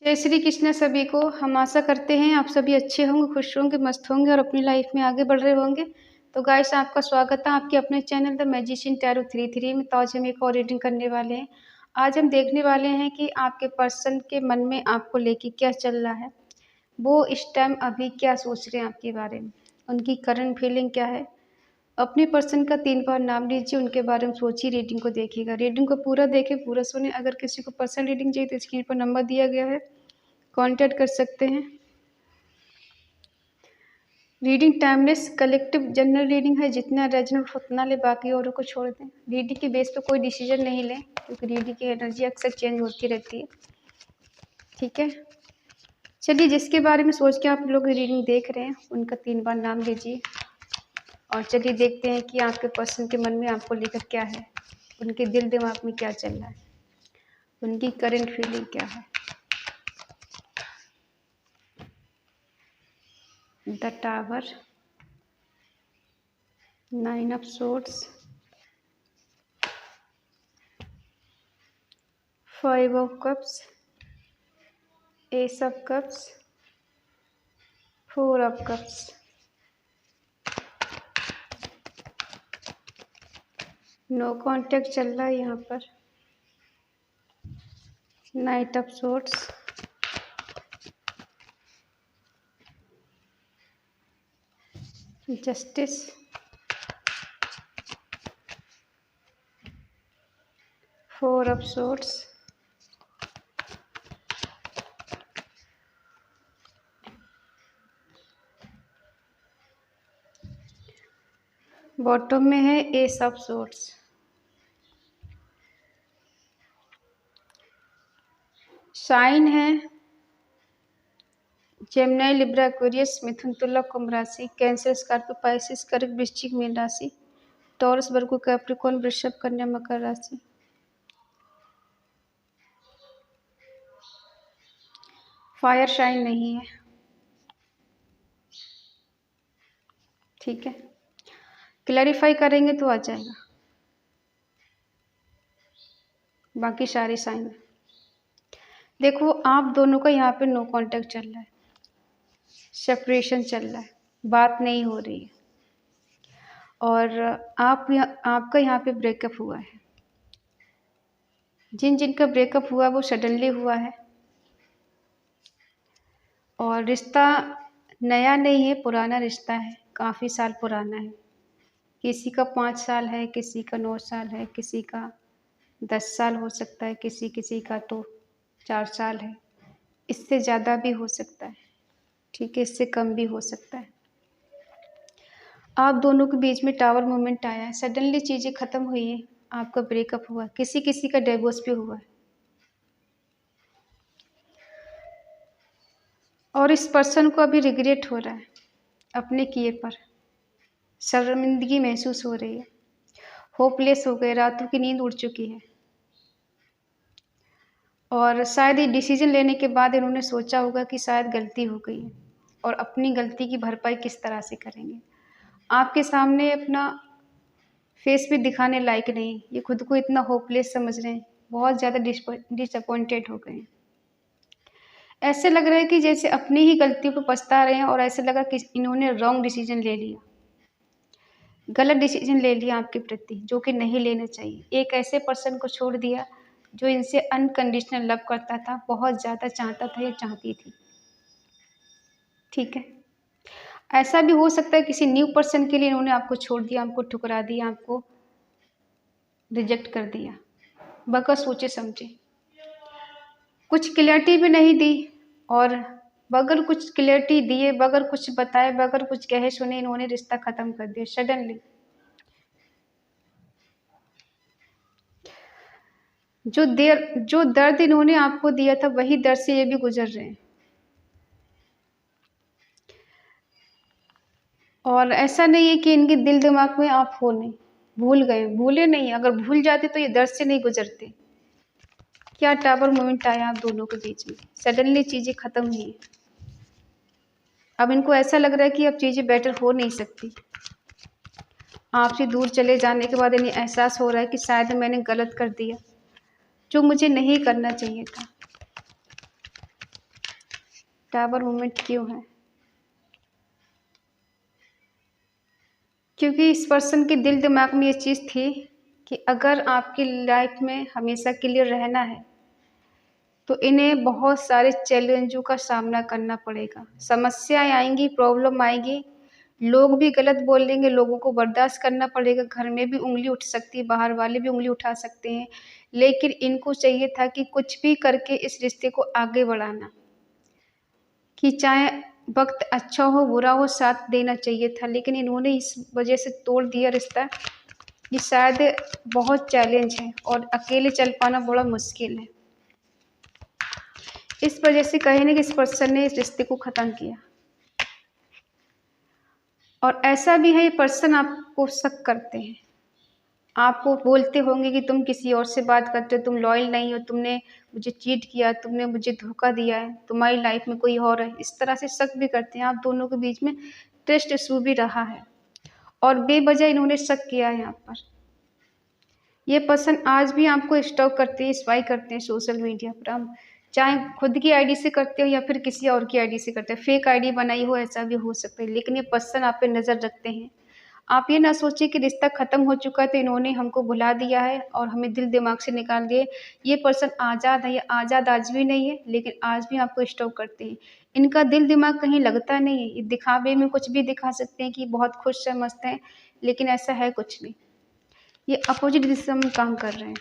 जय श्री कृष्ण सभी को। हम आशा करते हैं आप सभी अच्छे होंगे, खुश होंगे, मस्त होंगे और अपनी लाइफ में आगे बढ़ रहे होंगे। तो गाइस, आपका स्वागत है आपके अपने चैनल द मैजिशियन टैरो 33 में। तो आज हम एक और रीडिंग करने वाले हैं। आज हम देखने वाले हैं कि आपके पर्सन के मन में आपको लेके क्या चल रहा है, वो इस टाइम अभी क्या सोच रहे हैं आपके बारे में, उनकी करंट फीलिंग क्या है। अपने पर्सन का 3 बार नाम लीजिए, उनके बारे में सोचिए, रीडिंग को देखिएगा। रीडिंग को पूरा देखें, पूरा सुने। अगर किसी को पर्सनल रीडिंग चाहिए तो स्क्रीन पर नंबर दिया गया है, कांटेक्ट कर सकते हैं। Reading timeless collective general reading है, जितना रेजोनेट उतना ले, बाकी औरों को छोड़ दें। रीडिंग के बेस पे कोई डिसीजन नहीं लें, क्योंकि रीडिंग की एनर्जी अक्सर चेंज होती रहती है। ठीक है, चलिए, जिसके बारे में सोच के आप लोग रीडिंग देख रहे हैं उनका 3 बार नाम लीजिए और चलिए देखते हैं कि आपके पर्सन के मन में आपको लेकर क्या है, उनके दिल दिमाग में क्या चल रहा है, उनकी करंट फीलिंग क्या है। The tower, 9 of swords, 5 of cups, ace of cups, 4 of cups. No contact चल रहा है यहाँ पर। Knight of swords, justice, 4 of swords, bottom में है एस ऑफ सोर्ड्स। साइन है जेमिनी, लिब्रा, एक्वेरियस, मिथुन, तुला, कुंभ राशि, कैंसर, स्कॉर्पियो, पाइसिस, कर्क, वृश्चिक, मीन राशि, टॉरस, वर्गो, कैप्रिकॉर्न, वृषभ, कन्या, मकर राशि। फायर साइन नहीं है। ठीक है, क्लैरिफाई करेंगे तो आ जाएगा, बाकी सारे साइन। देखो, आप दोनों का यहाँ पे नो कांटेक्ट चल रहा है, सेपरेशन चल रहा है, बात नहीं हो रही है। और आपका यहाँ पे ब्रेकअप हुआ है। जिनका ब्रेकअप हुआ वो सडनली हुआ है, और रिश्ता नया नहीं है, पुराना रिश्ता है, काफ़ी साल पुराना है। किसी का 5 साल है, किसी का 9 साल है, किसी का 10 साल हो सकता है, किसी का तो 4 साल है, इससे ज़्यादा भी हो सकता है। ठीक है, इससे कम भी हो सकता है। आप दोनों के बीच में टावर मोमेंट आया है, सडनली चीज़ें ख़त्म हुई हैं, आपका ब्रेकअप हुआ, किसी का डिवोर्स भी हुआ है। और इस पर्सन को अभी रिग्रेट हो रहा है अपने किए पर, शर्मिंदगी महसूस हो रही है, होपलेस हो गए, रातों की नींद उड़ चुकी है। और शायद ये डिसीजन लेने के बाद इन्होंने सोचा होगा कि शायद गलती हो गई है, और अपनी गलती की भरपाई किस तरह से करेंगे। आपके सामने अपना फेस भी दिखाने लायक नहीं, ये खुद को इतना होपलेस समझ रहे हैं, बहुत ज़्यादा डिसअपॉइंटेड हो गए हैं। ऐसे लग रहा है कि जैसे अपनी ही गलतियों पर पछता रहे हैं, और ऐसे लगा कि इन्होंने रॉन्ग डिसीजन ले लिया, गलत डिसीजन ले लिया आपके प्रति, जो कि नहीं लेना चाहिए। एक ऐसे पर्सन को छोड़ दिया जो इनसे अनकंडीशनल लव करता था, बहुत ज़्यादा चाहता था या चाहती थी। ठीक है, ऐसा भी हो सकता है किसी न्यू पर्सन के लिए इन्होंने आपको छोड़ दिया, आपको ठुकरा दिया, आपको रिजेक्ट कर दिया, बगैर सोचे समझे। कुछ क्लैरिटी भी नहीं दी, और बगैर कुछ क्लैरिटी दिए, बगैर कुछ बताए, बगैर कुछ कहे सुने इन्होंने रिश्ता ख़त्म कर दिया सडनली। जो दर्द इन्होंने आपको दिया था, वही दर्द से ये भी गुजर रहे हैं। और ऐसा नहीं है कि इनके दिल दिमाग में आप हो नहीं, भूल गए, भूले नहीं। अगर भूल जाते तो ये दर्द से नहीं गुजरते। क्या टावर मोमेंट आया आप दोनों के बीच में, सडनली चीज़ें ख़त्म हुई। अब इनको ऐसा लग रहा है कि अब चीज़ें बेटर हो नहीं सकती। आपसे दूर चले जाने के बाद इन्हें एहसास हो रहा है कि शायद मैंने गलत कर दिया, जो मुझे नहीं करना चाहिए था। टावर मूवमेंट क्यों है? क्योंकि इस पर्सन के दिल दिमाग में ये चीज़ थी कि अगर आपकी लाइफ में हमेशा के लिए रहना है तो इन्हें बहुत सारे चैलेंजों का सामना करना पड़ेगा। समस्याएं आएंगी, प्रॉब्लम आएगी, लोग भी गलत बोलेंगे, लोगों को बर्दाश्त करना पड़ेगा। घर में भी उंगली उठ सकती है, बाहर वाले भी उंगली उठा सकते हैं, लेकिन इनको चाहिए था कि कुछ भी करके इस रिश्ते को आगे बढ़ाना, कि चाहे वक्त अच्छा हो बुरा हो साथ देना चाहिए था। लेकिन इन्होंने इस वजह से तोड़ दिया रिश्ता। ये शायद बहुत चैलेंज है और अकेले चल पाना बड़ा मुश्किल है। इस वजह से कहीं ना कि इस पर्सन ने इस रिश्ते को ख़त्म किया। और ऐसा भी है, ये पर्सन आपको शक करते हैं, आपको बोलते होंगे कि तुम किसी और से बात करते हो, तुम लॉयल नहीं हो, तुमने मुझे चीट किया, तुमने मुझे धोखा दिया है, तुम्हारी लाइफ में कोई और है। इस तरह से शक भी करते हैं। आप दोनों के बीच में ट्रस्ट इशू भी रहा है और बेवजह इन्होंने शक किया है। यहाँ पर ये पर्सन आज भी आपको स्टॉक करते हैं, स्वाइप करते हैं सोशल मीडिया पर। हम चाहे खुद की आईडी से करते हो या फिर किसी और की आईडी से करते हो, फेक आईडी बनाई हो, ऐसा भी हो सकता है, लेकिन ये पर्सन आप पे नज़र रखते हैं। आप ये ना सोचिए कि रिश्ता ख़त्म हो चुका है तो इन्होंने हमको भुला दिया है और हमें दिल दिमाग से निकाल दिए। ये पर्सन आज़ाद है, ये आज़ाद आज भी नहीं है, लेकिन आज भी आपको स्टॉक करते हैं। इनका दिल दिमाग कहीं लगता नहीं है। ये दिखावे में कुछ भी दिखा सकते हैं कि बहुत खुश है, मस्त हैं, लेकिन ऐसा है कुछ नहीं। ये अपोजिट दिशा में काम कर रहे हैं।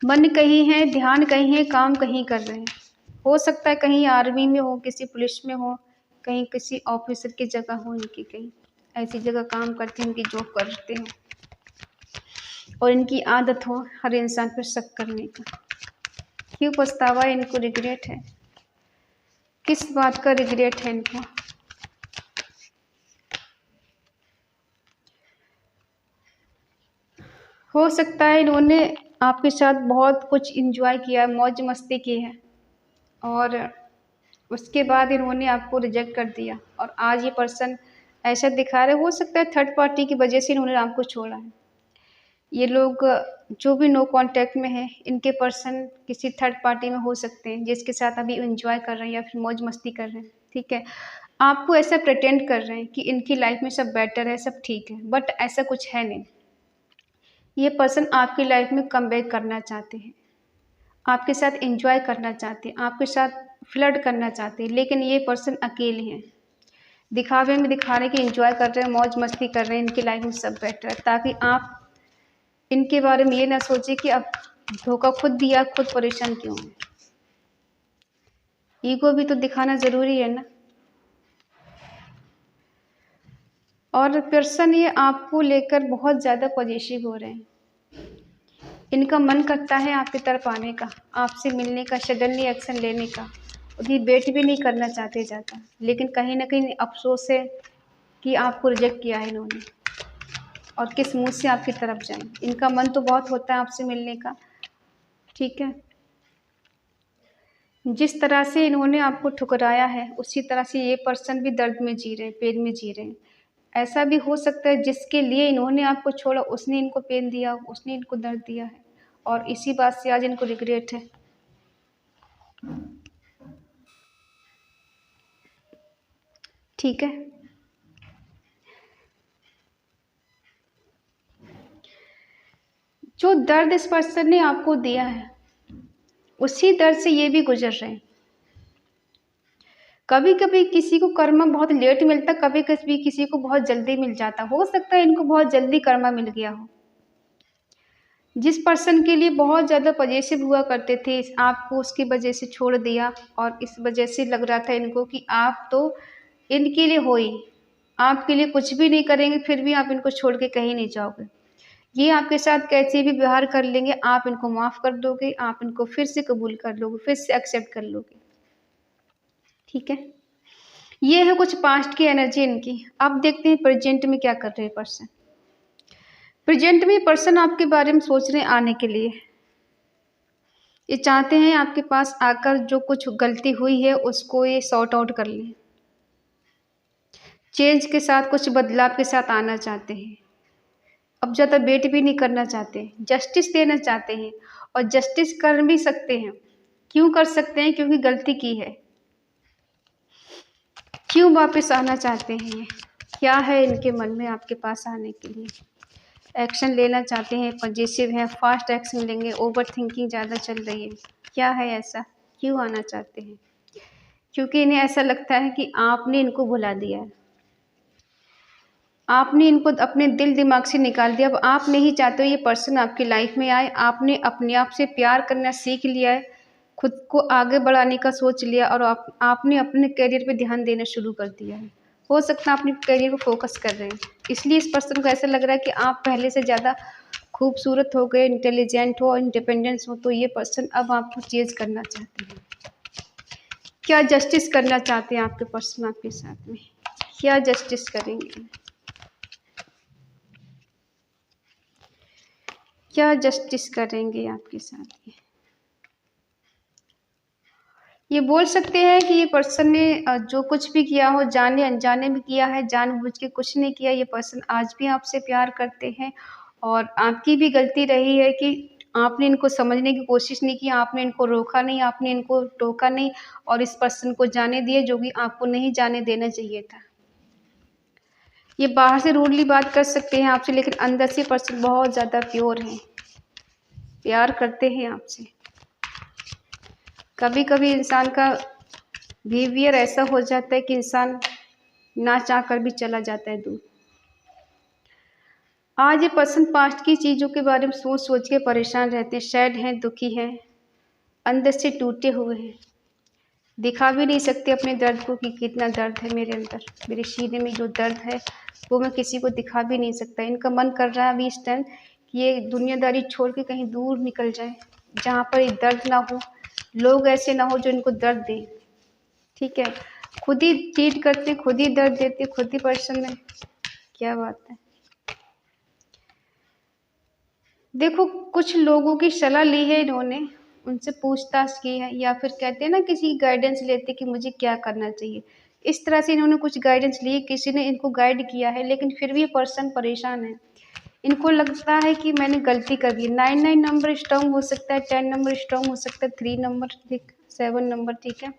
मन कहीं है, ध्यान कहीं है, काम कहीं कर रहे हैं। हो सकता है कहीं आर्मी में हो, किसी पुलिस में हो, कहीं किसी ऑफिसर की जगह हो, इनकी कहीं ऐसी जगह काम करते हैं, इनकी जॉब करते हो और इनकी आदत हो हर इंसान पर शक करने का। क्यों पछतावा है इनको, रिग्रेट है? किस बात का रिग्रेट है इनको? हो सकता है इन्होंने आपके साथ बहुत कुछ एंजॉय किया है, मौज मस्ती की है और उसके बाद इन्होंने आपको रिजेक्ट कर दिया और आज ये पर्सन ऐसा दिखा रहे। हो सकता है थर्ड पार्टी की वजह से इन्होंने आपको छोड़ा है। ये लोग जो भी नो कांटेक्ट में है, इनके पर्सन किसी थर्ड पार्टी में हो सकते हैं जिसके साथ अभी एंजॉय कर रहे हैं या फिर मौज मस्ती कर रहे हैं। ठीक है, आपको ऐसा प्रिटेंड कर रहे हैं कि इनकी लाइफ में सब बेटर है, सब ठीक है, बट ऐसा कुछ है नहीं। ये पर्सन आपकी लाइफ में कम बैक करना चाहते हैं, आपके साथ एंजॉय करना चाहते हैं, आपके साथ फ्लर्ट करना चाहते हैं, लेकिन ये पर्सन अकेले हैं। दिखावे में दिखा रहे कि एंजॉय कर रहे हैं, मौज मस्ती कर रहे हैं, इनकी लाइफ में सब बेटर है, ताकि आप इनके बारे में ये ना सोचिए कि अब धोखा खुद दिया, खुद परेशान क्यों है। ईगो भी तो दिखाना ज़रूरी है ना। और पर्सन ये आपको लेकर बहुत ज़्यादा पॉजिटिव हो रहे हैं। इनका मन करता है आपकी तरफ आने का, आपसे मिलने का, सडनली एक्शन लेने का। अभी वेट भी नहीं करना चाहते ज़्यादा, लेकिन कहीं ना कहीं अफसोस है कि आपको रिजेक्ट किया है इन्होंने और किस मुँह से आपकी तरफ जाएं। इनका मन तो बहुत होता है आपसे मिलने का। ठीक है, जिस तरह से इन्होंने आपको ठुकराया है उसी तरह से ये पर्सन भी दर्द में जी रहे हैं, पेन में जी रहे हैं। ऐसा भी हो सकता है जिसके लिए इन्होंने आपको छोड़ा उसने इनको पेन दिया, उसने इनको दर्द दिया है और इसी बात से आज इनको रिग्रेट है। ठीक है, जो दर्द इस पर्सन ने आपको दिया है उसी दर्द से ये भी गुजर रहे हैं। कभी कभी किसी को कर्मा बहुत लेट मिलता, कभी कभी किसी को बहुत जल्दी मिल जाता। हो सकता है इनको बहुत जल्दी कर्मा मिल गया हो। जिस पर्सन के लिए बहुत ज़्यादा पॉजिटिव हुआ करते थे, आपको उसकी वजह से छोड़ दिया और इस वजह से लग रहा था इनको कि आप तो इनके लिए हो ही, आपके लिए कुछ भी नहीं करेंगे, फिर भी आप इनको छोड़ के कहीं नहीं जाओगे। ये आपके साथ कैसे भी व्यवहार कर लेंगे, आप इनको माफ़ कर दोगे, आप इनको फिर से कबूल कर लोगे, फिर से एक्सेप्ट कर लोगे। ठीक है, ये है कुछ पास्ट की एनर्जी इनकी। अब देखते हैं प्रेजेंट में क्या कर रहे हैं पर्सन। प्रेजेंट में पर्सन आपके बारे में सोच रहे हैं आने के लिए। ये चाहते हैं आपके पास आकर जो कुछ गलती हुई है उसको ये सॉर्ट आउट कर लें। चेंज के साथ, कुछ बदलाव के साथ आना चाहते हैं। अब ज़्यादा वेट भी नहीं करना चाहते, जस्टिस देना चाहते हैं और जस्टिस कर भी सकते हैं। क्यों कर सकते हैं? क्योंकि गलती की है। क्यों वापस आना चाहते हैं ये? क्या है इनके मन में आपके पास आने के लिए? एक्शन लेना चाहते हैं, पॉजिटिव हैं, फास्ट एक्शन लेंगे, ओवर थिंकिंग ज़्यादा चल रही है। क्या है ऐसा? क्यों आना चाहते हैं? क्योंकि इन्हें ऐसा लगता है कि आपने इनको भुला दिया है। आपने इनको अपने दिल दिमाग से निकाल दिया। अब आप नहीं चाहते हो ये पर्सन आपकी लाइफ में आए। आपने अपने आप से प्यार करना सीख लिया है, खुद को आगे बढ़ाने का सोच लिया और आपने अपने करियर पे ध्यान देना शुरू कर दिया है। हो सकता है अपने करियर को फोकस कर रहे हैं, इसलिए इस पर्सन को ऐसा लग रहा है कि आप पहले से ज़्यादा खूबसूरत हो गए, इंटेलिजेंट हो, इंडिपेंडेंस हो, तो ये पर्सन अब आपको चेंज करना चाहते हैं। क्या जस्टिस करना चाहते हैं आपके पर्सन आपके साथ में? क्या जस्टिस करेंगे? क्या जस्टिस करेंगे आपके साथ में? ये बोल सकते हैं कि ये पर्सन ने जो कुछ भी किया हो जाने अनजाने में किया है, जानबूझ के कुछ नहीं किया। ये पर्सन आज भी आपसे प्यार करते हैं और आपकी भी गलती रही है कि आपने इनको समझने की कोशिश नहीं की, आपने इनको रोका नहीं, आपने इनको टोका नहीं और इस पर्सन को जाने दिए जो कि आपको नहीं जाने देना चाहिए था। ये बाहर से रूडली बात कर सकते हैं आपसे, लेकिन अंदर से पर्सन बहुत ज़्यादा प्योर है, प्यार करते हैं आपसे। कभी कभी इंसान का बिहेवियर ऐसा हो जाता है कि इंसान ना चाह कर भी चला जाता है दूर। आज ये पर्सन पास्ट की चीज़ों के बारे में सोच सोच के परेशान रहते हैं, सैड हैं, दुखी हैं, अंदर से टूटे हुए हैं। दिखा भी नहीं सकते अपने दर्द को कि कितना दर्द है मेरे अंदर, मेरे सीने में जो दर्द है वो मैं किसी को दिखा भी नहीं सकता। इनका मन कर रहा है अभी इस टाइम कि ये दुनियादारी छोड़ के कहीं दूर निकल जाए, जहाँ पर ये दर्द ना हो, लोग ऐसे ना हो जो इनको दर्द दें। ठीक है, खुद ही चीट करते, खुद ही दर्द देते, खुद ही पर्सन है। क्या बात है। देखो, कुछ लोगों की सलाह ली है इन्होंने, उनसे पूछताछ की है, या फिर कहते हैं ना किसी की गाइडेंस लेते कि मुझे क्या करना चाहिए। इस तरह से इन्होंने कुछ गाइडेंस ली, किसी ने इनको गाइड किया है, लेकिन फिर भी ये पर्सन परेशान है। इनको लगता है कि मैंने गलती कर दी। 99 नंबर स्ट्रॉन्ग हो सकता है, 10 नंबर स्ट्रॉन्ग हो सकता है, 3 नंबर, 7 नंबर, ठीक है।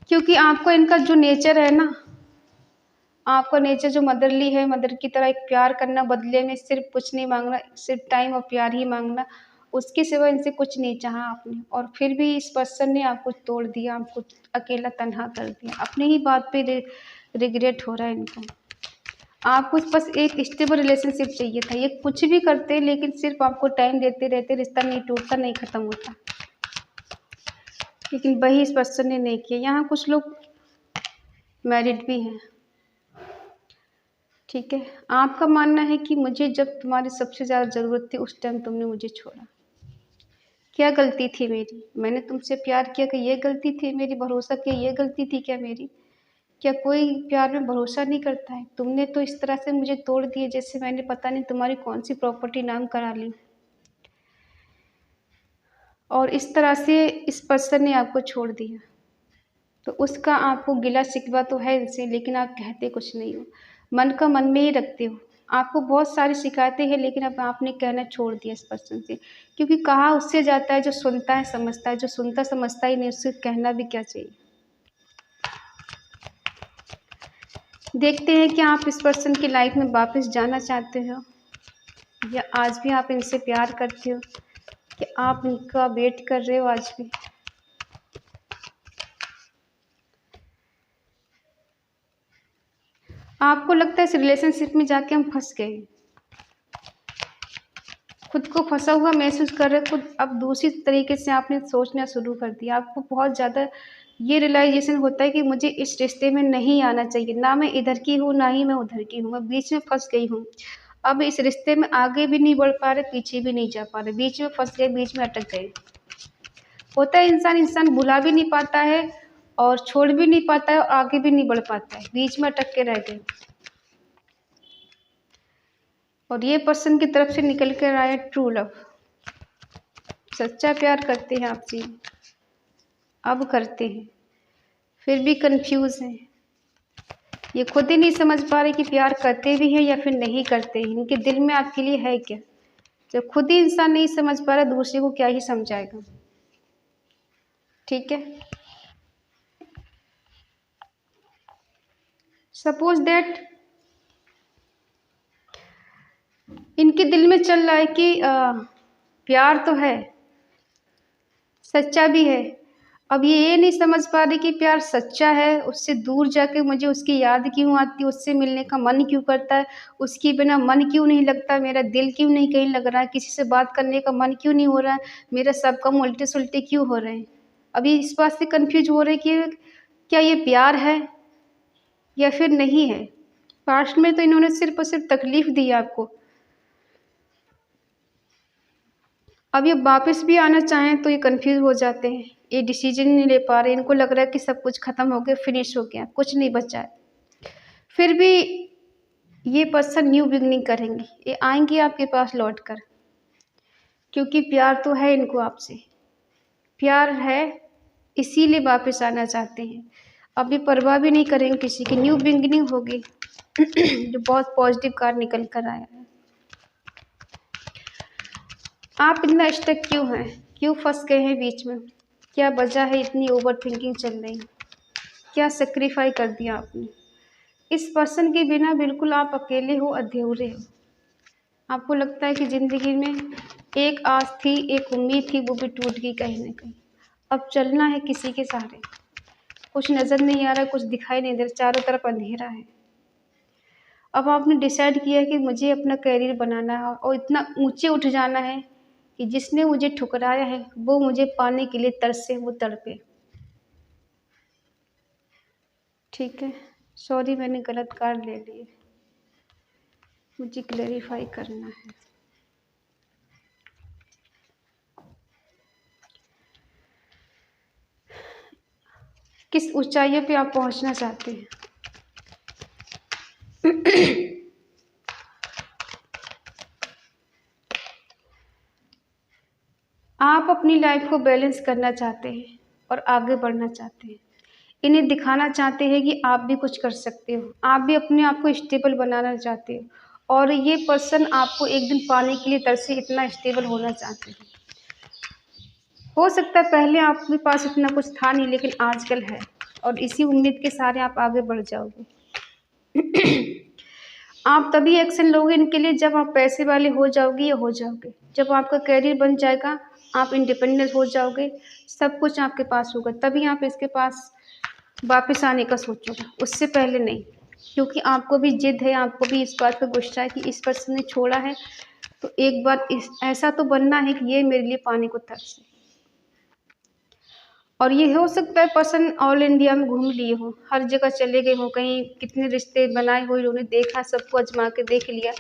क्योंकि आपको इनका जो नेचर है ना, आपका नेचर जो मदरली है, मदर की तरह एक प्यार करना, बदले में सिर्फ कुछ नहीं मांगना, सिर्फ टाइम और प्यार ही मांगना, उसके सिवा इनसे कुछ नहीं चाहा आपने। और फिर भी इस पर्सन ने आपको तोड़ दिया, आपको अकेला तन्हा कर दिया। अपनी ही बात पे रिग्रेट हो रहा है इनको। आपको बस एक स्टेबल रिलेशनशिप चाहिए था। ये कुछ भी करते लेकिन सिर्फ आपको टाइम देते रहते, रिश्ता नहीं टूटता, नहीं खत्म होता, लेकिन वही इस पर्सन ने नहीं किया। यहाँ कुछ लोग मैरिड भी हैं, ठीक है। आपका मानना है कि मुझे जब तुम्हारी सबसे ज़्यादा ज़रूरत थी उस टाइम तुमने मुझे छोड़ा। क्या गलती थी मेरी? मैंने तुमसे प्यार किया कि ये गलती थी मेरी? भरोसा किया ये गलती थी क्या मेरी? क्या कोई प्यार में भरोसा नहीं करता है? तुमने तो इस तरह से मुझे तोड़ दिए जैसे मैंने पता नहीं तुम्हारी कौन सी प्रॉपर्टी नाम करा ली। और इस तरह से इस पर्सन ने आपको छोड़ दिया, तो उसका आपको गिला शिकवा तो है इनसे, लेकिन आप कहते कुछ नहीं हो, मन का मन में ही रखते हो। आपको बहुत सारी शिकायतें हैं, लेकिन अब आपने कहना छोड़ दिया इस पर्सन से, क्योंकि कहा उससे जाता है जो सुनता है समझता है, जो सुनता समझता ही नहीं उससे कहना भी क्या चाहिए। देखते हैं कि आप इस पर्सन की लाइफ में वापस जाना चाहते हो या आज भी आप इनसे प्यार करते हो, कि आप इनका वेट कर रहे हो आज भी। आपको लगता है इस रिलेशनशिप में जाके हम फंस गए, खुद को फंसा हुआ महसूस कर रहे, खुद अब दूसरी तरीके से आपने सोचना शुरू कर दिया। आपको बहुत ज़्यादा ये रियलाइजेशन होता है कि मुझे इस रिश्ते में नहीं आना चाहिए, ना मैं इधर की हूँ ना ही मैं उधर की हूँ, मैं बीच में फंस गई हूँ। अब इस रिश्ते में आगे भी नहीं बढ़ पा रहे, पीछे भी नहीं जा पा रहे, बीच में फंस गए, बीच में अटक गए। होता है इंसान भुला भी नहीं पाता है और छोड़ भी नहीं पाता है और आगे भी नहीं बढ़ पाता है, बीच में अटक के रह गए। और ये पर्सन की तरफ से निकल कर आया ट्रू लव, सच्चा प्यार करते हैं आपसे, अब करते हैं, फिर भी कंफ्यूज हैं। ये खुद ही नहीं समझ पा रहे कि प्यार करते भी हैं या फिर नहीं करते हैं, इनके दिल में आपके लिए है क्या। जब खुद ही इंसान नहीं समझ पा रहा, दूसरे को क्या ही समझाएगा। ठीक है। सपोज दैट इनके दिल में चल रहा है कि प्यार तो है, सच्चा भी है। अब ये नहीं समझ पा रही कि प्यार सच्चा है, उससे दूर जाके मुझे उसकी याद क्यों आती है, उससे मिलने का मन क्यों करता है, उसके बिना मन क्यों नहीं लगता, मेरा दिल क्यों नहीं कहीं लग रहा है, किसी से बात करने का मन क्यों नहीं हो रहा है, मेरा सब काम उल्टे सुलटे क्यों हो रहे हैं। अभी इस बात से कंफ्यूज हो रहे कि क्या ये प्यार है या फिर नहीं है। पास्ट में तो इन्होंने सिर्फ और सिर्फ तकलीफ दी आपको। अब ये वापस भी आना चाहें तो ये कंफ्यूज हो जाते हैं, ये डिसीजन नहीं ले पा रहे, इनको लग रहा है कि सब कुछ ख़त्म हो गया, फिनिश हो गया, कुछ नहीं बचा है। फिर भी ये पर्सन न्यू बिगनिंग करेंगी, ये आएंगी आपके पास लौट कर, क्योंकि प्यार तो है इनको आपसे, प्यार है इसीलिए वापस आना चाहते हैं। अब ये परवाह भी नहीं करेंगे किसी की, न्यू बिगनिंग होगी जो बहुत पॉजिटिव कार्ड निकल कर आया है। आप इतना स्टक क्यों हैं, क्यों फंस गए हैं बीच में, क्या वजह है इतनी ओवर थिंकिंग चल रही, क्या सेक्रीफाई कर दिया आपने। इस पर्सन के बिना बिल्कुल आप अकेले हो, अधूरे हो। आपको लगता है कि ज़िंदगी में एक आस थी, एक उम्मीद थी, वो भी टूट गई कहीं ना कहीं। अब चलना है किसी के सहारे, कुछ नज़र नहीं आ रहा, कुछ दिखाई नहीं दे रहा, चारों तरफ अंधेरा है। अब आपने डिसाइड किया है कि मुझे अपना करियर बनाना है और इतना ऊंचे उठ जाना है कि जिसने मुझे ठुकराया है वो मुझे पाने के लिए तरसे, वो तड़पे। ठीक है, सॉरी मैंने गलत कार्ड ले लिए, मुझे क्लेरिफाई करना है। किस ऊंचाइयों पे आप पहुंचना चाहते हैं। आप अपनी लाइफ को बैलेंस करना चाहते हैं और आगे बढ़ना चाहते हैं। इन्हें दिखाना चाहते हैं कि आप भी कुछ कर सकते हो, आप भी अपने आप को स्टेबल बनाना चाहते हो, और ये पर्सन आपको एक दिन पाने के लिए तरसे, इतना स्टेबल होना चाहते हैं। हो सकता है पहले आपके पास इतना कुछ था नहीं, लेकिन आजकल है, और इसी उम्मीद के सारे आप आगे बढ़ जाओगे। आप तभी एक्शन लोगे इनके लिए जब आप पैसे वाले हो जाओगे या हो जाओगे, जब आपका करियर बन जाएगा, आप इंडिपेंडेंट हो जाओगे, सब कुछ आपके पास होगा, तभी आप इसके पास वापस आने का सोचोगे, उससे पहले नहीं। क्योंकि आपको भी जिद है, आपको भी इस बात का गुस्सा है कि इस पर्सन ने छोड़ा है, तो एक बार ऐसा तो बनना है कि ये मेरे लिए पाने को तरसे। और ये हो सकता है पर्सन ऑल इंडिया में घूम लिए हो, हर जगह चले गए हो, कहीं कितने रिश्ते बनाए हुए इन्होंने देखा, सबको आजमा के देख लिया,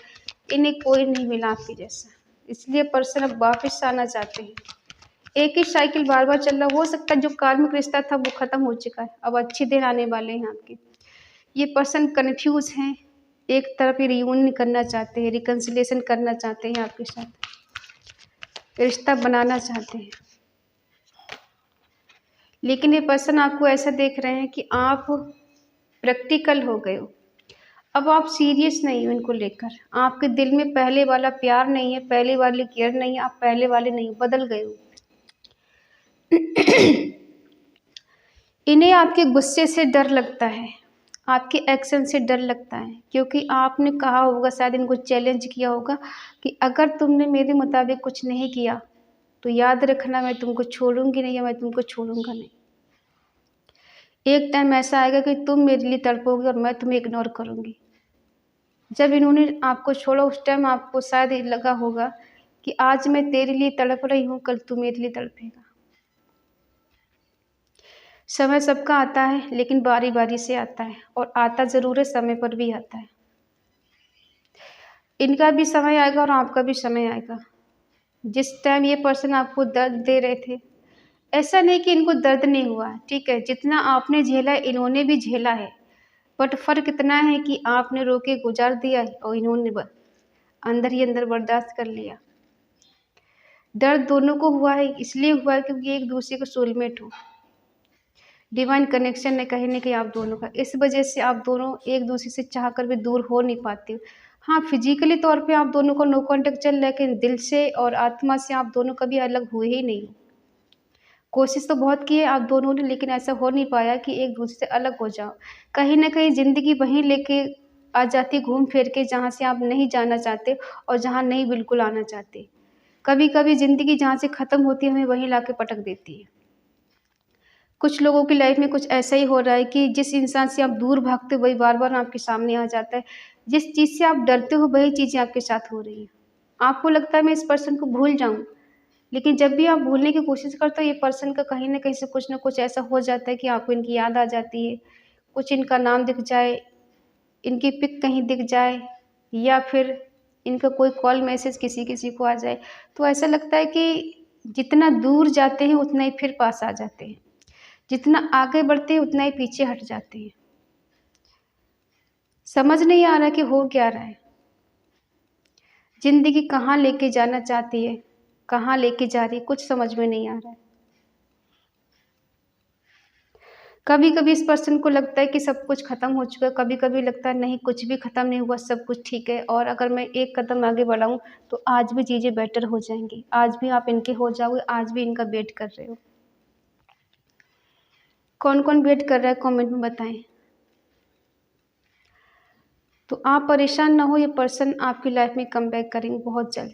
इन्हें कोई नहीं मिला आपके जैसा, इसलिए पर्सन अब वापस आना चाहते हैं। एक ही साइकिल बार बार चल रहा, हो सकता है जो कार्मिक रिश्ता था वो खत्म हो चुका है, अब अच्छे दिन आने वाले हैं आपके। ये पर्सन कन्फ्यूज हैं, एक तरफ ही रियूनियन करना चाहते हैं, रिकन्सिलिएशन करना चाहते हैं आपके साथ, रिश्ता बनाना चाहते हैं, लेकिन ये पर्सन आपको ऐसा देख रहे हैं कि आप प्रैक्टिकल हो गए हो, अब आप सीरियस नहीं हो इनको लेकर, आपके दिल में पहले वाला प्यार नहीं है, पहले वाली केयर नहीं है, आप पहले वाले नहीं, बदल गए हो। इन्हें आपके गुस्से से डर लगता है, आपके एक्शन से डर लगता है, क्योंकि आपने कहा होगा, शायद इनको चैलेंज किया होगा कि अगर तुमने मेरे मुताबिक कुछ नहीं किया तो याद रखना, मैं तुमको छोड़ूंगी नहीं, या मैं तुमको छोड़ूंगा नहीं। एक टाइम ऐसा आएगा कि तुम मेरे लिए तड़पोगे और मैं तुम्हें इग्नोर करूंगी। जब इन्होंने आपको छोड़ा उस टाइम आपको शायद लगा होगा कि आज मैं तेरे लिए तड़प रही हूँ, कल तू मेरे लिए तड़पेगा। समय सबका आता है, लेकिन बारी बारी से आता है, और आता ज़रूर है, समय पर भी आता है। इनका भी समय आएगा और आपका भी समय आएगा। जिस टाइम ये पर्सन आपको दर्द दे रहे थे, ऐसा नहीं कि इनको दर्द नहीं हुआ, ठीक है, जितना आपने झेला है इन्होंने भी झेला है, बट फ़र्क इतना है कि आपने रो के गुजार दिया और इन्होंने अंदर ही अंदर बर्दाश्त कर लिया। दर्द दोनों को हुआ है, इसलिए हुआ है क्योंकि एक दूसरे को सोलमेट हो, डिवाइन कनेक्शन है कहीं ना कहीं आप दोनों का, इस वजह से आप दोनों एक दूसरे से चाह कर भी दूर हो नहीं पाते। हाँ, फिजिकली तौर पे आप दोनों का नो कॉन्टेक्ट चल, लेकिन दिल से और आत्मा से आप दोनों कभी अलग हुए ही नहीं। कोशिश तो बहुत की है आप दोनों ने, लेकिन ऐसा हो नहीं पाया कि एक दूसरे से अलग हो जाओ। कहीं न कहीं ज़िंदगी वहीं लेके आ जाती है घूम फिर के, जहाँ से आप नहीं जाना चाहते और जहाँ नहीं बिल्कुल आना चाहते। कभी-कभी ज़िंदगी जहाँ से ख़त्म होती है, हमें वहीं लाके पटक देती है। कुछ लोगों की लाइफ़ में कुछ ऐसा ही हो रहा है कि जिस इंसान से आप दूर भागते हो, वही बार-बार आपके सामने आ जाता है। जिस चीज़ से आप डरते हो, वही चीज़ें आपके साथ हो रही हैं। आपको लगता है मैं इस पर्सन को भूल जाऊँ, लेकिन जब भी आप भूलने की कोशिश करते हो, ये पर्सन का कहीं न कहीं से कुछ न कुछ ऐसा हो जाता है कि आपको इनकी याद आ जाती है। कुछ इनका नाम दिख जाए, इनकी पिक कहीं दिख जाए या फिर इनका कोई कॉल मैसेज किसी-किसी को आ जाए, तो ऐसा लगता है कि जितना दूर जाते हैं, उतना ही फिर पास आ जाते हैं। जितना आगे बढ़ते हैं, उतना ही पीछे हट जाते हैं। समझ नहीं आ रहा कि हो क्या रहा है। ज़िंदगी कहाँ लेके जाना चाहती है, कहाँ लेके जा रही है, कुछ समझ में नहीं आ रहा है। कभी-कभी इस पर्सन को लगता है कि सब कुछ ख़त्म हो चुका है, कभी-कभी लगता है नहीं कुछ भी ख़त्म नहीं हुआ, सब कुछ ठीक है और अगर मैं एक कदम आगे बढ़ाऊँ, तो आज भी चीज़ें बेटर हो जाएँगी। आज भी आप इनके हो जाओगे, आज भी इनका वेट कर रहे हो। कौन-कौन वेट कर रहा है कमेंट में बताएँ। तो आप परेशान ना हो, ये पर्सन आपकी लाइफ़ में कमबैक करेंगे बहुत जल्द,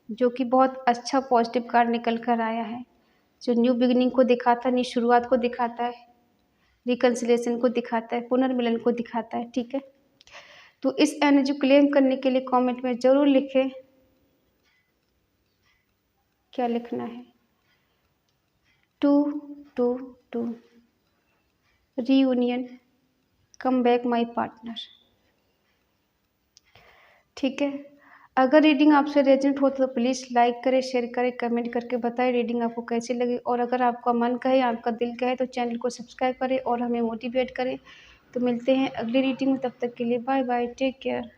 जो कि बहुत अच्छा पॉज़िटिव कार्ड निकल कर आया है। जो न्यू बिगिनिंग को दिखाता है, नई शुरुआत को दिखाता है, रिकन्सिलिएशन को दिखाता है, पुनर्मिलन को दिखाता है, ठीक है? तो इस एनर्जी को क्लेम करने के लिए कमेंट में ज़रूर लिखें, क्या लिखना है? 2 2 2 reunion come back my partner, ठीक है? अगर रीडिंग आपसे रेज़ोनेट हो तो प्लीज़ लाइक करें, शेयर करें, कमेंट करके बताएँ रीडिंग आपको कैसी लगी और अगर आपका मन कहे, आपका दिल कहे तो चैनल को सब्सक्राइब करें और हमें मोटिवेट करें। तो मिलते हैं अगली रीडिंग में, तब तक के लिए बाय बाय, टेक केयर।